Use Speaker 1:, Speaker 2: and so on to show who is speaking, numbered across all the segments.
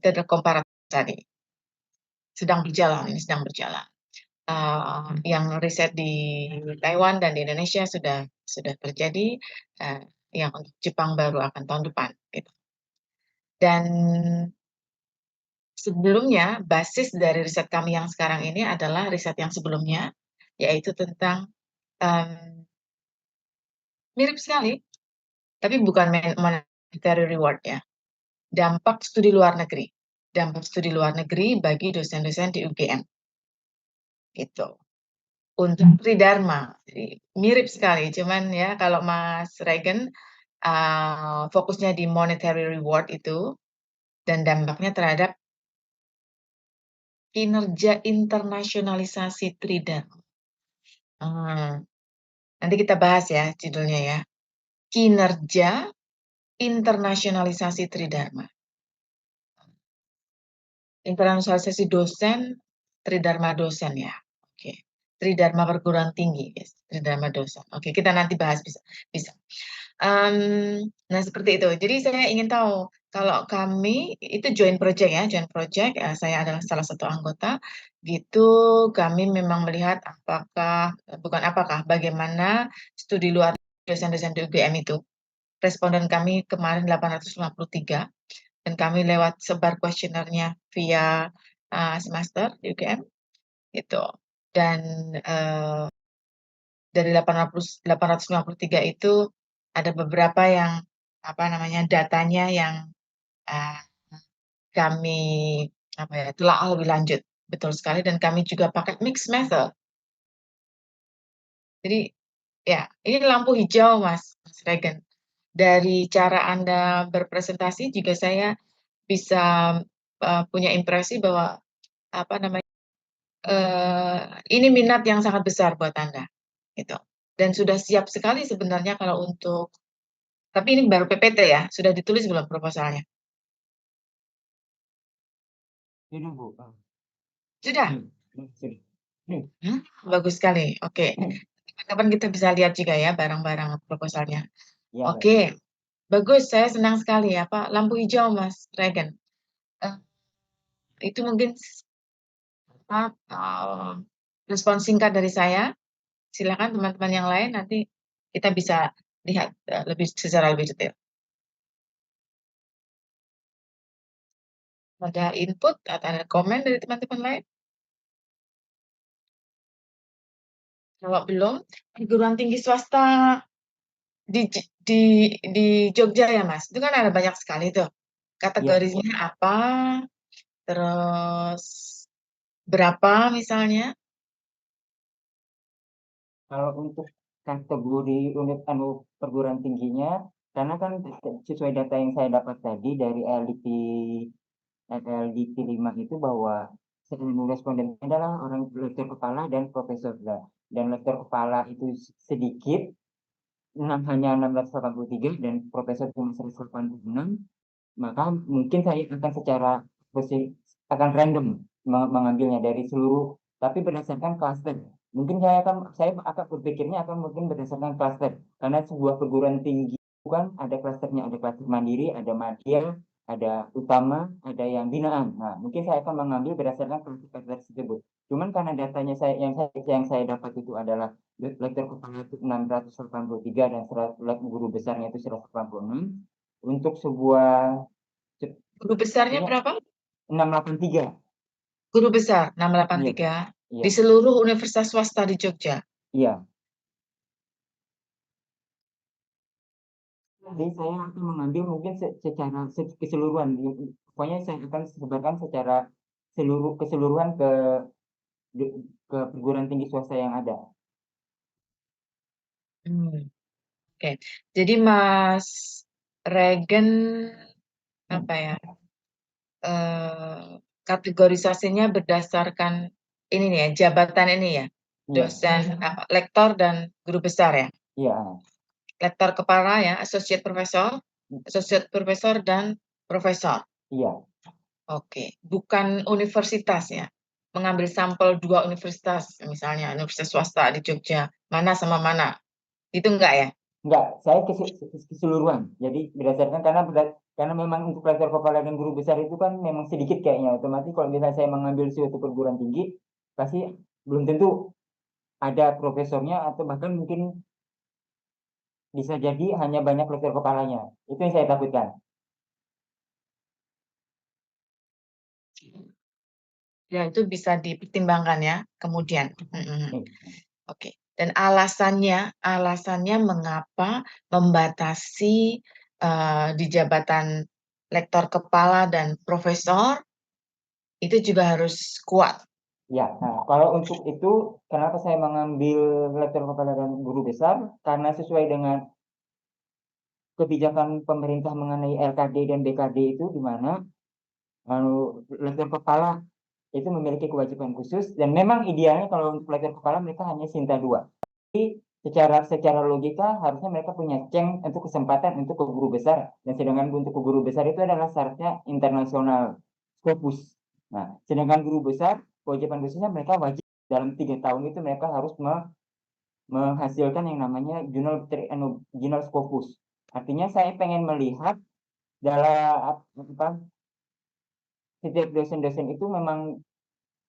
Speaker 1: itu adalah comparative study. Ini sedang berjalan. Yang riset di Taiwan dan di Indonesia sudah terjadi, yang untuk Jepang baru akan tahun depan, gitu. Dan sebelumnya, basis dari riset kami yang sekarang ini adalah riset yang sebelumnya, yaitu tentang mirip sekali, tapi bukan monetary reward ya. Dampak studi luar negeri. Dampak studi luar negeri bagi dosen-dosen di UGM. Gitu. Untuk Tridharma, jadi mirip sekali. Cuman ya kalau Mas Regen fokusnya di monetary reward itu dan dampaknya terhadap kinerja internasionalisasi Tridharma. Nanti kita bahas ya judulnya ya. Kinerja internasionalisasi Tridharma. Internasionalisasi dosen, Tridharma dosen ya. Oke. Tridharma perguruan tinggi, guys. Tridharma dosen. Oke, kita nanti bahas bisa. Nah, seperti itu. Jadi saya ingin tahu kalau kami itu joint project ya, joint project. Saya adalah salah satu anggota. Gitu, kami memang melihat bagaimana studi luar dosen-dosen di UGM itu. Responden kami kemarin 853. Dan kami lewat sebar kuesionernya via semester di UGM gitu. Dan dari 853 itu ada beberapa yang datanya yang kami telah lebih lanjut, betul sekali, dan kami juga pakai mixed method. Jadi ya, ini lampu hijau Mas Regen. Dari cara Anda berpresentasi juga saya bisa punya impresi bahwa ini minat yang sangat besar buat Anda, gitu. Dan sudah siap sekali sebenarnya kalau untuk, tapi ini baru PPT ya, sudah ditulis belum proposalnya?
Speaker 2: Sudah, Bu.
Speaker 1: Sudah?
Speaker 2: Sudah.
Speaker 1: Bagus sekali. Oke. Kapan kita bisa lihat juga ya barang-barang proposalnya.
Speaker 2: Ya,
Speaker 1: Oke. Bagus, saya senang sekali ya, Pak. Lampu hijau, Mas Regen. Itu mungkin respon singkat dari saya. Silakan teman-teman yang lain, nanti kita bisa lihat secara lebih detail. Ada input atau ada komen dari teman-teman lain? Kalau belum, perguruan tinggi swasta di Jogja ya Mas, itu kan ada banyak sekali tuh. Kategorinya apa, terus berapa misalnya?
Speaker 2: Kalau untuk kategori unit perguruan tingginya, karena kan sesuai data yang saya dapat tadi dari LDP 5 itu bahwa responden adalah orang lektor kepala dan profesor. Dan lektor kepala itu sedikit, hanya 683 dan profesor cuma 186, maka mungkin saya akan random mengambilnya dari seluruh, tapi berdasarkan klaster. Mungkin saya akan berpikirnya akan mungkin berdasarkan klaster, karena sebuah perguruan tinggi kan ada klasternya, ada klaster mandiri, ada madya, ada utama, ada yang binaan. Nah, mungkin saya akan mengambil berdasarkan klaster tersebut. Cuman karena datanya yang saya dapat itu adalah lektor kepala itu 683 dan guru besarnya itu 186. Untuk sebuah
Speaker 1: Guru besarnya berapa?
Speaker 2: 683.
Speaker 1: Guru besar 683
Speaker 2: Iya.
Speaker 1: di seluruh universitas swasta di Jogja.
Speaker 2: Iya. Jadi saya akan mengambil mungkin secara keseluruhan. Pokoknya saya akan sebarkan secara keseluruhan ke perguruan tinggi swasta yang ada.
Speaker 1: Oke. Jadi Mas Regen kategorisasinya berdasarkan ini nih ya, jabatan ini ya, dosen, lektor dan guru besar ya.
Speaker 2: Iya.
Speaker 1: Lektor kepala ya, associate professor dan profesor.
Speaker 2: Iya.
Speaker 1: Oke, bukan universitas ya. Mengambil sampel 2 universitas, misalnya universitas swasta di Jogja, mana sama mana. Itu enggak ya?
Speaker 2: Enggak, saya keseluruhan. Jadi berdasarkan karena Karena memang untuk lektor kepala dan guru besar itu kan memang sedikit kayaknya. Otomatis kalau misalnya saya mengambil suatu perguruan tinggi, pasti belum tentu ada profesornya atau bahkan mungkin bisa jadi hanya banyak lektor kepalanya. Itu yang saya takutkan.
Speaker 1: Ya, itu bisa dipertimbangkan ya kemudian. Oke. Dan alasannya mengapa membatasi di jabatan lektor kepala dan profesor itu juga harus kuat.
Speaker 2: Ya, nah kalau untuk itu, kenapa saya mengambil lektor kepala dan guru besar? Karena sesuai dengan kebijakan pemerintah mengenai LKD dan BKD itu, di mana lektor kepala itu memiliki kewajiban khusus, dan memang idealnya kalau untuk lektor kepala mereka hanya Sinta 2. Tapi secara logika harusnya mereka punya ceng untuk kesempatan untuk ke guru besar, dan sedangkan untuk ke guru besar itu adalah syaratnya internasional Scopus. Nah, sedangkan guru besar kewajiban khususnya mereka wajib dalam 3 tahun itu mereka harus menghasilkan yang namanya Journal Scopus. Artinya saya pengen melihat dalam setiap dosen-dosen itu memang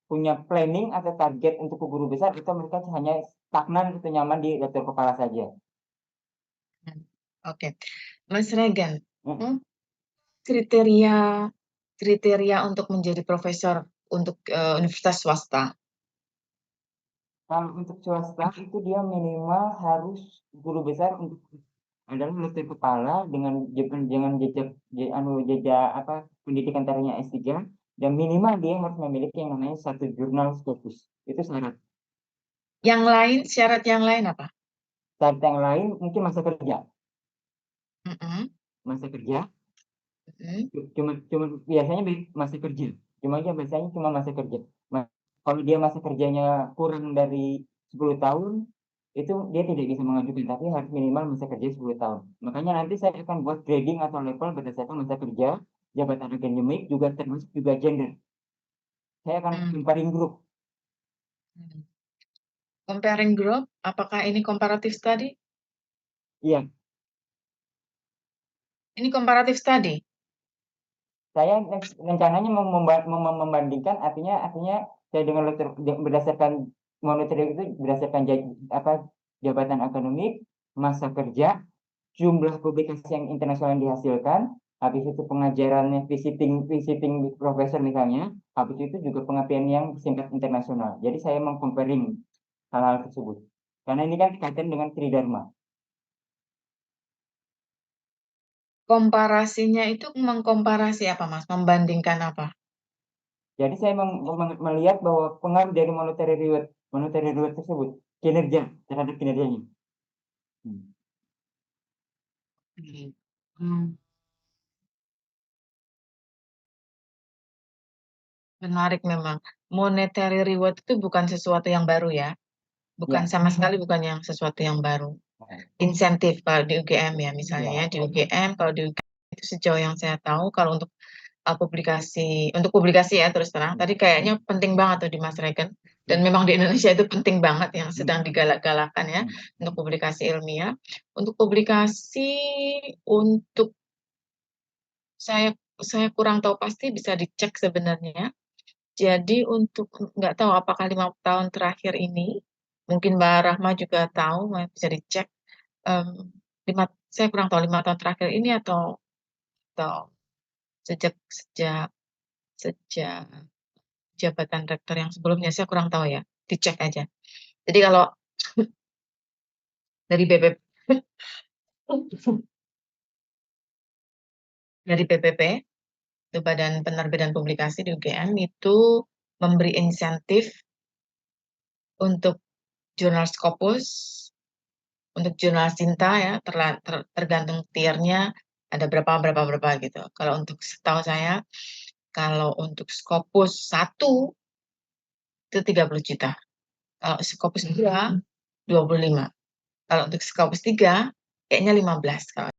Speaker 2: punya planning atau target untuk ke guru besar, itu mereka hanya stagnan atau nyaman di lektor kepala saja.
Speaker 1: Oke. Mas Regan,
Speaker 2: Hmm.
Speaker 1: kriteria untuk menjadi profesor untuk universitas swasta.
Speaker 2: Kalau untuk swasta itu dia minimal harus guru besar untuk adalah lektor kepala dengan jejak pendidikan tariknya S3, dan minimal dia harus memiliki yang namanya 1 jurnal Scopus. Itu syarat.
Speaker 1: Syarat yang lain apa?
Speaker 2: Syarat yang lain mungkin masa kerja.
Speaker 1: Mm-mm.
Speaker 2: Masa kerja
Speaker 1: Mm-mm.
Speaker 2: cuma biasanya masa kerja. Biasanya cuma masa kerja. Kalau dia masa kerjanya kurang dari 10 tahun, itu dia tidak bisa mengajukan, tapi harus minimal masa kerja 10 tahun. Makanya nanti saya akan buat grading atau level berdasarkan masa kerja, jabatan akademik, juga termasuk juga gender. Saya akan comparing group.
Speaker 1: Comparing group, apakah ini comparative study?
Speaker 2: Iya,
Speaker 1: Ini comparative study.
Speaker 2: saya rencananya membandingkan, artinya saya dengan lektor berdasarkan monitoring itu berdasarkan jabatan akademik, masa kerja, jumlah publikasi yang internasional yang dihasilkan, habis itu pengajarannya, visiting profesor misalnya, habis itu juga pengabdian yang singkat internasional. Jadi saya mengcomparing hal-hal tersebut. Karena ini kan kaitan dengan Tridharma.
Speaker 1: Komparasinya itu mengkomparasi apa, Mas? Membandingkan apa?
Speaker 2: Jadi saya melihat bahwa pengaruh dari monetary reward tersebut, kinerja terhadap kinerjanya.
Speaker 1: Menarik memang. Monetary reward itu bukan sesuatu yang baru ya. Bukan
Speaker 2: Ya.
Speaker 1: sama sekali bukan yang sesuatu yang baru. Insentif kalau di UGM ya misalnya ya. Di UGM, kalau di UGM itu sejauh yang saya tahu kalau untuk publikasi ya terus terang. Tadi kayaknya penting banget tuh di Mas Regen. Dan memang di Indonesia itu penting banget yang sedang digalak-galakan ya untuk publikasi ilmiah. Untuk publikasi untuk saya kurang tahu pasti bisa dicek sebenarnya. Jadi untuk nggak tahu apakah 5 tahun terakhir ini, mungkin Mbak Rahma juga tahu, bisa dicek. Em, saya kurang tahu 5 tahun terakhir ini atau sejak sejak sejak jabatan rektor yang sebelumnya, saya kurang tahu ya. Dicek aja. Jadi kalau dari BPP dari BPP itu Badan Penerbitan Publikasi di UGM itu memberi insentif untuk jurnal Scopus, untuk jurnal Sinta ya, tergantung tiernya ada berapa gitu. Kalau untuk setahu saya, kalau untuk Scopus 1 itu 30 juta. Kalau Scopus 2, 25. Kalau untuk Scopus 3, kayaknya 15. Kalau